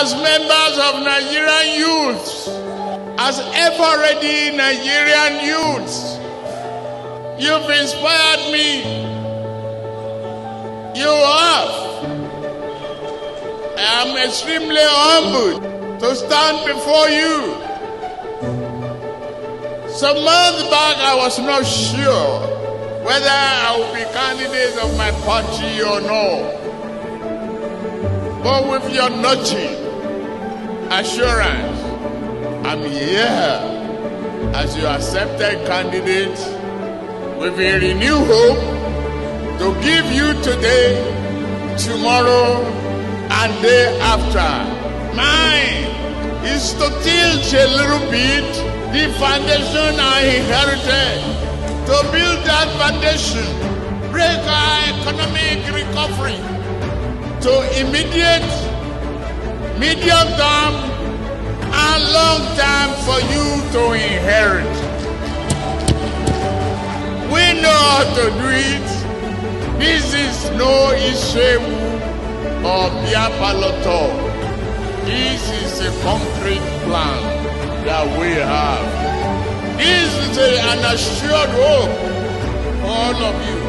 as members of Nigerian youths, as ever-ready Nigerian youths, you've inspired me. You have. I am extremely humbled to stand before you. Some months back, I was not sure whether I would be candidate of my party or not. But with your nurturing assurance, I'm here as your accepted candidate with a renewed hope to give you today, tomorrow, and day after. Mine is to tilt a little bit the foundation I inherited, to build that foundation, break our economic recovery to immediate, medium term, and long term for you to inherit. We know how to do it. This is no issue or Biapaloto. This is a concrete plan that we have. This is an assured hope for all of you.